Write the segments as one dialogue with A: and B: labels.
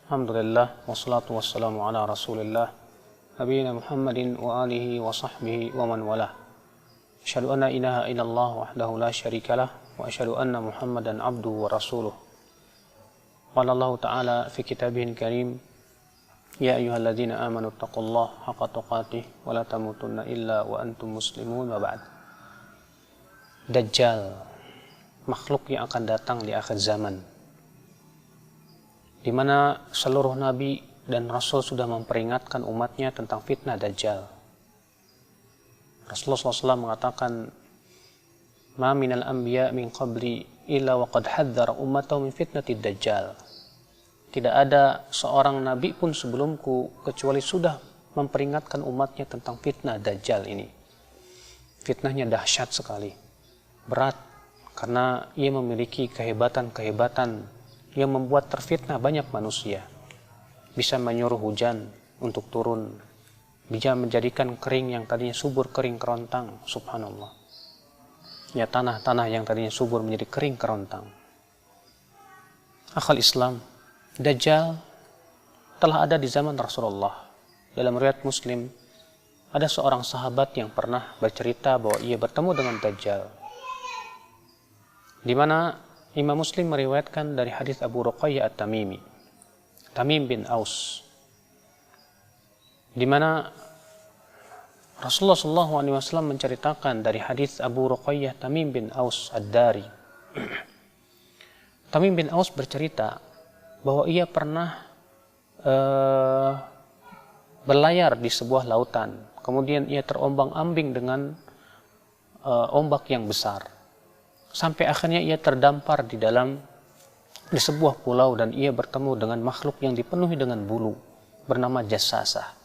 A: Alhamdulillah, wassalatu wassalamu ala rasulillah nabiyina Muhammadin wa alihi wa sahbihi wa man walah. Asyhadu anna ilaha illallah wahdahu la syarikalah wa asyhadu anna Muhammadan abduhu wa rasuluh. Qala Allah Ta'ala fi kitabihil karim, ya ayyuhalladzina amanu taqullaha haqqa tuqatih wa la tamutunna illa wa antum muslimun wa ba'd. Dajjal, makhluk yang akan datang di akhir zaman, di mana seluruh nabi dan rasul sudah memperingatkan umatnya tentang fitnah Dajjal. Rasulullah SAW mengatakan, "Ma minal anbiya min qabli illa wa qad hadzara ummatahu min fitnatid Dajjal." Tidak ada seorang nabi pun sebelumku kecuali sudah memperingatkan umatnya tentang fitnah Dajjal ini. Fitnahnya dahsyat sekali, berat, karena ia memiliki kehebatan-kehebatan yang membuat terfitnah banyak manusia. Bisa menyuruh hujan untuk turun, bisa menjadikan kering yang tadinya subur kering kerontang, subhanallah. Ya, tanah-tanah yang tadinya subur menjadi kering kerontang. Akhal Islam, Dajjal telah ada di zaman Rasulullah. Dalam riwayat Muslim, ada seorang sahabat yang pernah bercerita bahwa ia bertemu dengan Dajjal, di mana Imam Muslim meriwayatkan dari hadis Abu Ruqayyah At-Tamimi, Tamim bin Aus, di mana Rasulullah SAW menceritakan dari hadis Abu Ruqayyah Tamim bin Aus Ad-Dari. Tamim bin Aus bercerita bahwa ia pernah berlayar di sebuah lautan, kemudian ia terombang-ambing dengan ombak yang besar. Sampai akhirnya ia terdampar di sebuah pulau dan ia bertemu dengan makhluk yang dipenuhi dengan bulu bernama Jassasah.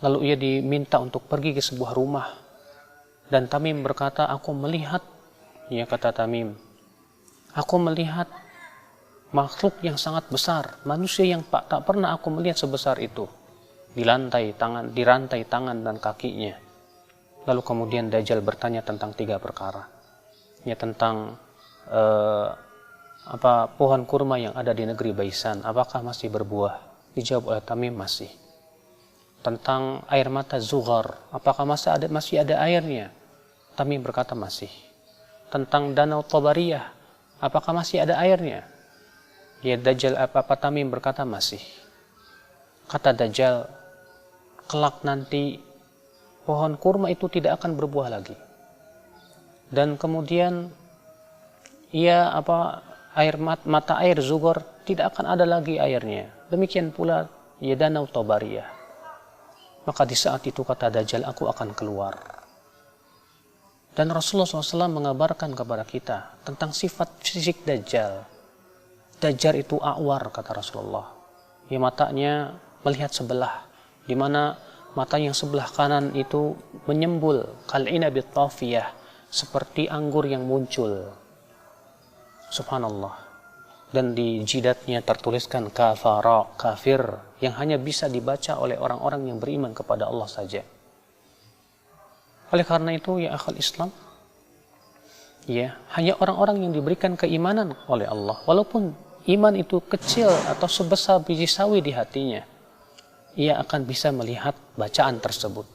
A: Lalu ia diminta untuk pergi ke sebuah rumah, dan Tamim berkata, "Aku melihat," ia kata Tamim, "aku melihat makhluk yang sangat besar, manusia yang tak pernah aku melihat sebesar itu, dirantai tangan dan kakinya." Lalu kemudian Dajjal bertanya tentang 3 perkara. Ya, tentang pohon kurma yang ada di negeri Baisan, apakah masih berbuah? Dijawab oleh Tamim, masih. Tentang air mata Zughar, apakah masih ada airnya? Tamim berkata, masih. Tentang danau Tabariyah, apakah masih ada airnya? Ya, Dajjal Tamim berkata, masih. Kata Dajjal, kelak nanti pohon kurma itu tidak akan berbuah lagi. Dan kemudian mata air Zughar tidak akan ada lagi airnya. Demikian pula ya danau Tabariyah. Maka di saat itu kata Dajjal, aku akan keluar. Dan Rasulullah SAW mengabarkan kepada kita tentang sifat fisik Dajjal. Dajjal itu a'war, kata Rasulullah. Ya, matanya melihat sebelah, di mana mata yang sebelah kanan itu menyembul kal'inabit tafiyah, seperti anggur yang muncul. Subhanallah. Dan di jidatnya tertuliskan kafara, kafir, yang hanya bisa dibaca oleh orang-orang yang beriman kepada Allah saja. Oleh karena itu, ya akhal Islam, ya, hanya orang-orang yang diberikan keimanan oleh Allah, walaupun iman itu kecil atau sebesar biji sawi di hatinya, ia akan bisa melihat bacaan tersebut.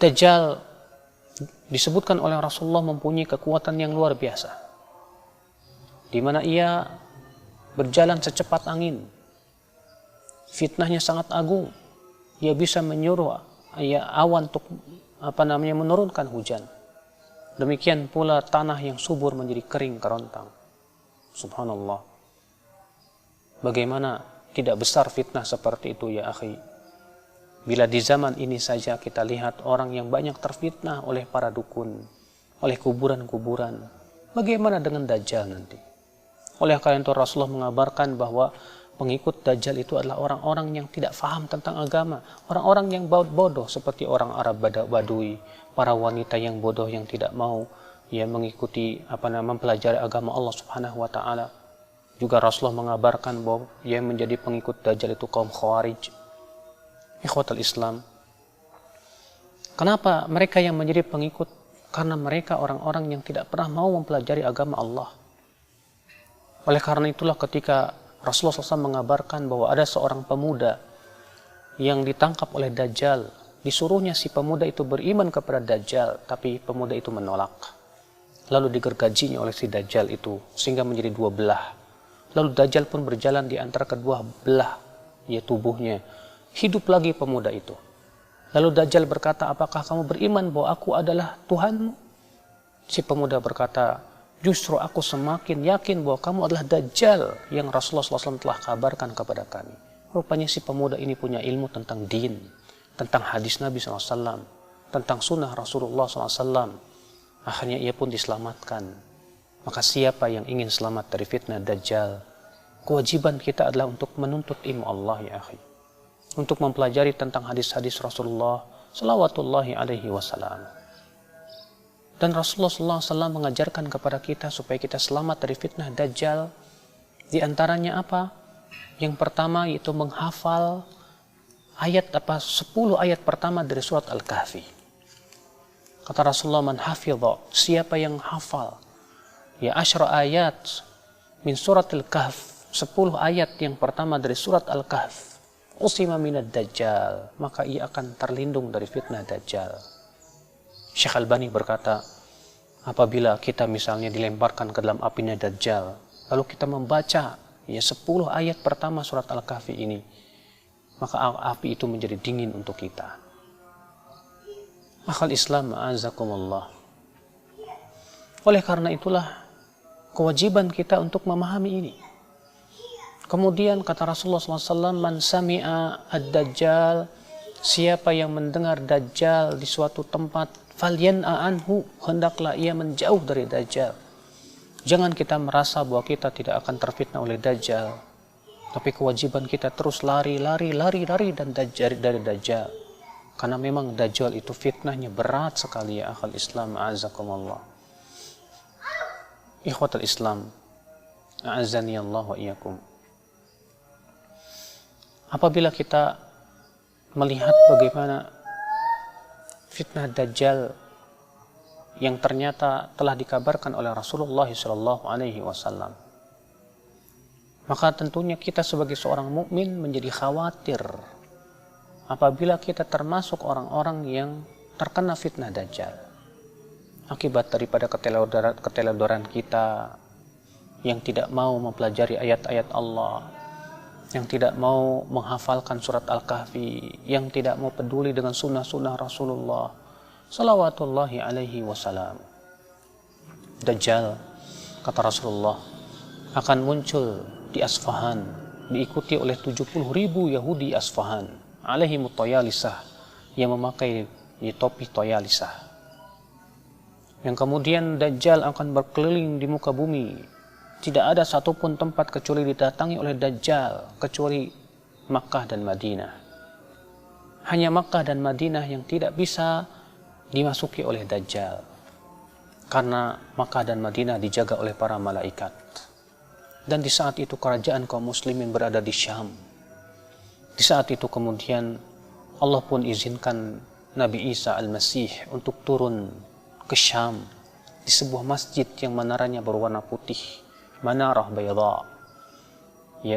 A: Dajjal disebutkan oleh Rasulullah mempunyai kekuatan yang luar biasa, di mana ia berjalan secepat angin. Fitnahnya sangat agung. Ia bisa menyuruh awan untuk menurunkan hujan. Demikian pula tanah yang subur menjadi kering kerontang. Subhanallah. Bagaimana tidak besar fitnah seperti itu, ya akhi? Bila di zaman ini saja kita lihat orang yang banyak terfitnah oleh para dukun, oleh kuburan-kuburan, bagaimana dengan Dajjal nanti? Oleh karena itu Rasulullah mengabarkan bahwa pengikut Dajjal itu adalah orang-orang yang tidak faham tentang agama, orang-orang yang bodoh seperti orang Arab Badui, para wanita yang bodoh yang tidak mau mengikuti mempelajari agama Allah Subhanahu wa taala. Juga Rasulullah mengabarkan bahwa yang menjadi pengikut Dajjal itu kaum Khawarij. Ikhwatul Islam, kenapa mereka yang menjadi pengikut? Karena mereka orang-orang yang tidak pernah mau mempelajari agama Allah. Oleh karena itulah ketika Rasulullah SAW mengabarkan bahwa ada seorang pemuda yang ditangkap oleh Dajjal, disuruhnya si pemuda itu beriman kepada Dajjal, tapi pemuda itu menolak. Lalu digergajinya oleh si Dajjal itu sehingga menjadi dua belah. Lalu Dajjal pun berjalan di antara kedua belah tubuhnya. Hidup lagi pemuda itu. Lalu Dajjal berkata, apakah kamu beriman bahwa aku adalah Tuhanmu? Si pemuda berkata, justru aku semakin yakin bahwa kamu adalah Dajjal yang Rasulullah SAW telah kabarkan kepada kami. Rupanya si pemuda ini punya ilmu tentang din, tentang hadis Nabi SAW, tentang sunnah Rasulullah SAW. Akhirnya ia pun diselamatkan. Maka siapa yang ingin selamat dari fitnah Dajjal, kewajiban kita adalah untuk menuntut ilmu Allah ya akhi. Untuk mempelajari tentang hadis-hadis Rasulullah salawatullahi alaihi wasallam. Dan Rasulullah SAW mengajarkan kepada kita supaya kita selamat dari fitnah Dajjal. Di antaranya apa? Yang pertama yaitu menghafal 10 ayat pertama dari surat Al-Kahfi. Kata Rasulullah, man hafidha, siapa yang hafal ayat min surat Al-Kahf, 10 ayat yang pertama dari surat Al-Kahf, usima minad Dajjal, maka ia akan terlindung dari fitnah Dajjal. Syekh Albani berkata, apabila kita misalnya dilemparkan ke dalam apinya Dajjal, lalu kita membaca 10 ayat pertama surat Al-Kahfi ini, maka api itu menjadi dingin untuk kita. Akhal Islam, a'azakumullah. Oleh karena itulah kewajiban kita untuk memahami ini. Kemudian kata Rasulullah SAW, man sami'a ad-Dajjal, siapa yang mendengar Dajjal di suatu tempat, falyan'a anhu, hendaklah ia menjauh dari Dajjal. Jangan kita merasa bahwa kita tidak akan terfitnah oleh Dajjal, tapi kewajiban kita terus lari dan dari Dajjal. Karena memang Dajjal itu fitnahnya berat sekali ya akhal Islam, a'azakumullah. Ikhwatul Islam, a'azani Allah wa iyyakum. Apabila kita melihat bagaimana fitnah Dajjal yang ternyata telah dikabarkan oleh Rasulullah SAW, maka tentunya kita sebagai seorang mukmin menjadi khawatir apabila kita termasuk orang-orang yang terkena fitnah Dajjal akibat daripada keteledoran kita yang tidak mau mempelajari ayat-ayat Allah, yang tidak mau menghafalkan surat Al-Kahfi, yang tidak mau peduli dengan sunnah-sunnah Rasulullah salawatullahi alaihi wasallam. Dajjal, kata Rasulullah, akan muncul di Asfahan, diikuti oleh 70.000 Yahudi Asfahan, alaihimut toyalisah, yang memakai topi toyalisah. Yang kemudian Dajjal akan berkeliling di muka bumi. Tidak ada satupun tempat kecuali didatangi oleh Dajjal, kecuali Makkah dan Madinah. Hanya Makkah dan Madinah yang tidak bisa dimasuki oleh Dajjal, karena Makkah dan Madinah dijaga oleh para malaikat. Dan di saat itu kerajaan kaum muslimin berada di Syam. Di saat itu kemudian Allah pun izinkan Nabi Isa Al-Masih untuk turun ke Syam di sebuah masjid yang menaranya berwarna putih, manarah bayadha.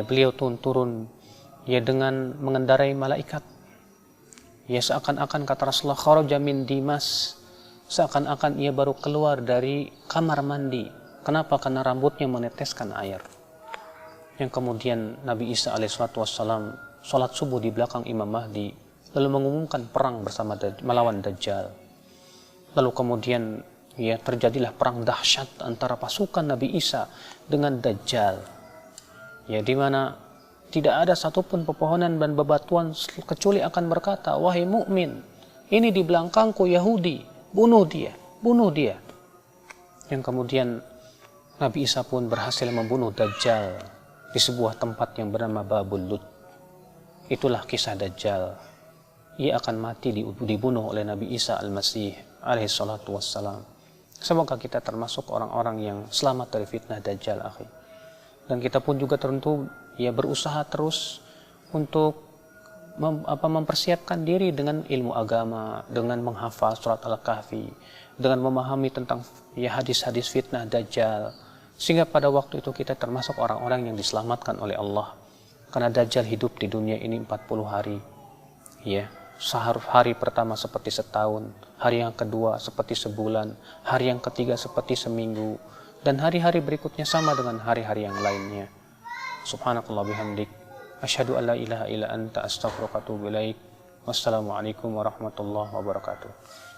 A: Beliau turun dengan mengendarai malaikat. Seakan-akan kata Rasulullah, kharaja min Dimas, seakan-akan ia baru keluar dari kamar mandi. Kenapa? Karena rambutnya meneteskan air. Yang kemudian Nabi Isa alaihissalam sholat subuh di belakang Imam Mahdi, lalu mengumumkan perang bersama melawan Dajjal. Lalu kemudian terjadilah perang dahsyat antara pasukan Nabi Isa dengan Dajjal, di mana tidak ada satupun pepohonan dan bebatuan kecuali akan berkata, wahai mukmin, ini di belakangku Yahudi, bunuh dia. Yang kemudian Nabi Isa pun berhasil membunuh Dajjal di sebuah tempat yang bernama Babul Lut. Itulah kisah Dajjal. Ia akan mati dibunuh oleh Nabi Isa Al-Masih alaihi salatu wassalam. Semoga kita termasuk orang-orang yang selamat dari fitnah Dajjal, akhi. Dan kita pun juga tentu berusaha terus untuk mempersiapkan diri dengan ilmu agama, dengan menghafal surat Al-Kahfi, dengan memahami tentang hadis-hadis fitnah Dajjal, Sehingga pada waktu itu kita termasuk orang-orang yang diselamatkan oleh Allah. Karena Dajjal hidup di dunia ini 40 hari. Ya, hari pertama seperti setahun, hari yang kedua seperti sebulan, hari yang ketiga seperti seminggu, dan hari-hari berikutnya sama dengan hari-hari yang lainnya. Subhanakallah bihamdik, asyhadu an la ilaha illa anta astaghfiruka wa atubu ilaik. Wassalamualaikum warahmatullahi wabarakatuh.